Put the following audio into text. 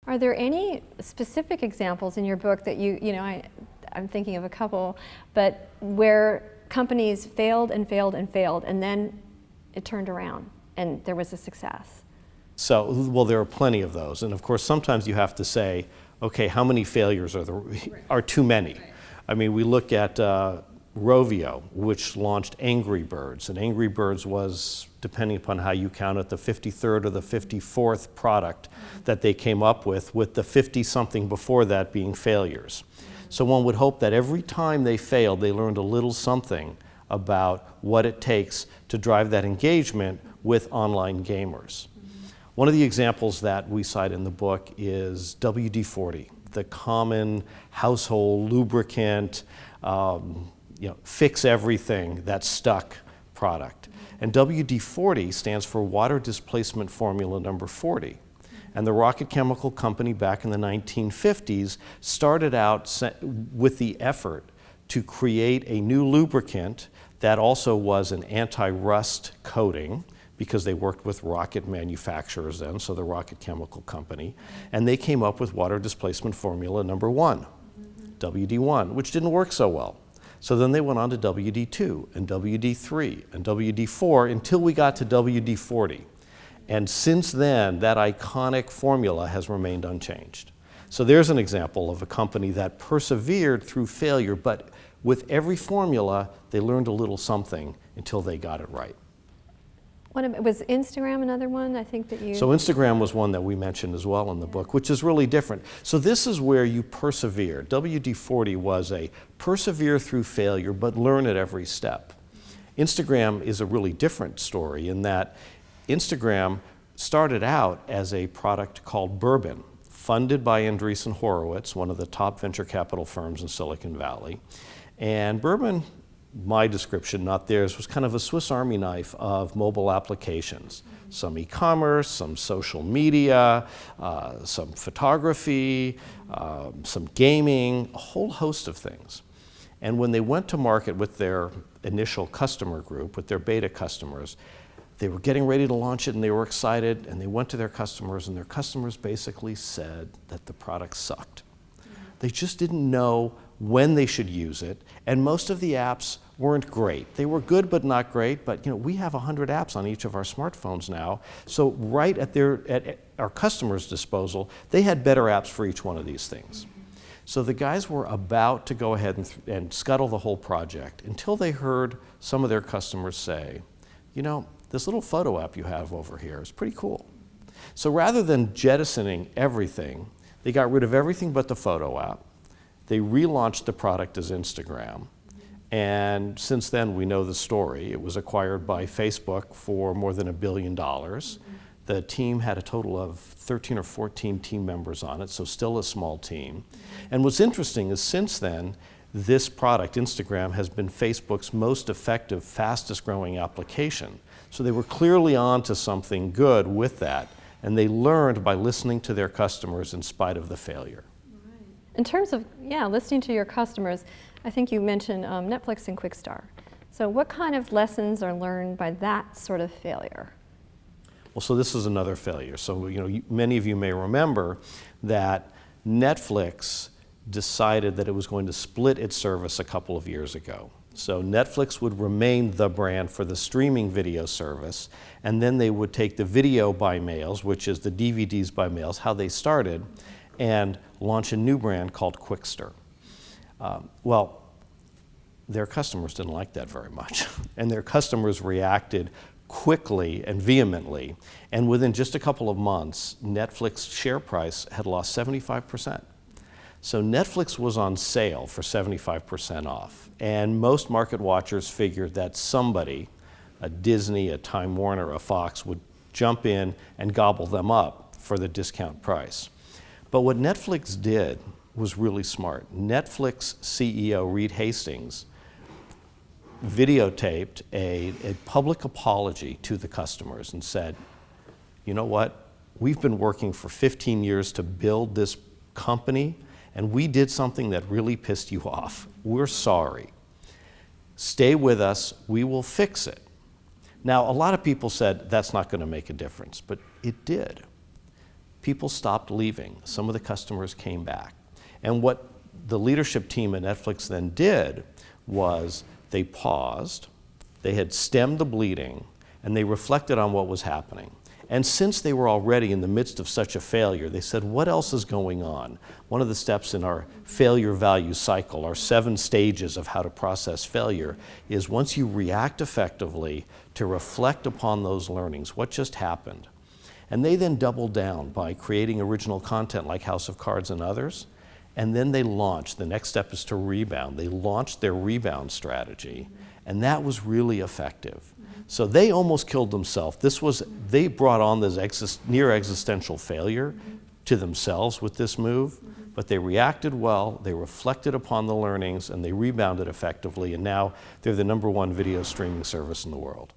Are there any specific examples in your book that I'm thinking of a couple, but where companies failed and failed and failed, and then it turned around and there was a success? So, well, there are plenty of those. And of course, sometimes you have to say, okay, how many failures are too many? Right. I mean, we look at Rovio, which launched Angry Birds. And Angry Birds was, depending upon how you count it, the 53rd or the 54th product that they came up with the 50-something before that being failures. So one would hope that every time they failed, they learned a little something about what it takes to drive that engagement with online gamers. One of the examples that we cite in the book is WD-40, the common household lubricant, fix everything that's stuck product. And WD-40 stands for Water Displacement Formula number 40. And the Rocket Chemical Company back in the 1950s started out with the effort to create a new lubricant that also was an anti-rust coating, because they worked with rocket manufacturers then, so the Rocket Chemical Company, and they came up with Water Displacement Formula number 1, WD-1, which didn't work so well. So then they went on to WD-2 and WD-3 and WD-4 until we got to WD-40. And since then, that iconic formula has remained unchanged. So there's an example of a company that persevered through failure, but with every formula, they learned a little something until they got it right. Was Instagram another one, I think, that you... So Instagram was one that we mentioned as well in the book, which is really different. So this is where you persevere. WD-40 was a persevere through failure, but learn at every step. Instagram is a really different story in that Instagram started out as a product called Bourbon, funded by Andreessen Horowitz, one of the top venture capital firms in Silicon Valley. And Bourbon, my description, not theirs, was kind of a Swiss Army knife of mobile applications. Some e-commerce, some social media, some photography, some gaming, a whole host of things. And when they went to market with their initial customer group, with their beta customers, they were getting ready to launch it and they were excited, and they went to their customers, and their customers basically said that the product sucked. They just didn't know when they should use it, and most of the apps weren't great. They were good but not great, but we have 100 apps on each of our smartphones now, so right at our customers' disposal, they had better apps for each one of these things. So the guys were about to go ahead and scuttle the whole project until they heard some of their customers say, this little photo app you have over here is pretty cool. So rather than jettisoning everything, they got rid of everything but the photo app. They relaunched the product as Instagram. And since then, we know the story. It was acquired by Facebook for more than $1 billion. The team had a total of 13 or 14 team members on it, so still a small team. And what's interesting is since then, this product, Instagram, has been Facebook's most effective, fastest growing application. So they were clearly on to something good with that. And they learned by listening to their customers in spite of the failure. In terms of, listening to your customers, I think you mentioned Netflix and Quickstar. So what kind of lessons are learned by that sort of failure? Well, so this is another failure. So, many of you may remember that Netflix decided that it was going to split its service a couple of years ago. So Netflix would remain the brand for the streaming video service, and then they would take the video by mails, which is the DVDs by mails, how they started, and launch a new brand called Quickstar. Well, their customers didn't like that very much, and their customers reacted quickly and vehemently, and within just a couple of months, Netflix share price had lost 75%. So Netflix was on sale for 75% off, and most market watchers figured that somebody, a Disney, a Time Warner, a Fox, would jump in and gobble them up for the discount price. But what Netflix did was really smart. Netflix CEO Reed Hastings videotaped a public apology to the customers and said, you know what, we've been working for 15 years to build this company, and we did something that really pissed you off. We're sorry. Stay with us, we will fix it. Now, a lot of people said that's not going to make a difference, but it did. people stopped leaving. Some of the customers came back. And what the leadership team at Netflix then did was they paused, they had stemmed the bleeding, and they reflected on what was happening. And since they were already in the midst of such a failure, they said, what else is going on? One of the steps in our failure value cycle, our 7 stages of how to process failure, is once you react effectively, to reflect upon those learnings, what just happened. And they then doubled down by creating original content like House of Cards and others, and then they launched. The next step is to rebound. They launched their rebound strategy, and that was really effective. So they almost killed themselves. They brought on this near existential failure to themselves with this move, but they reacted well, they reflected upon the learnings, and they rebounded effectively, and now they're the #1 video streaming service in the world.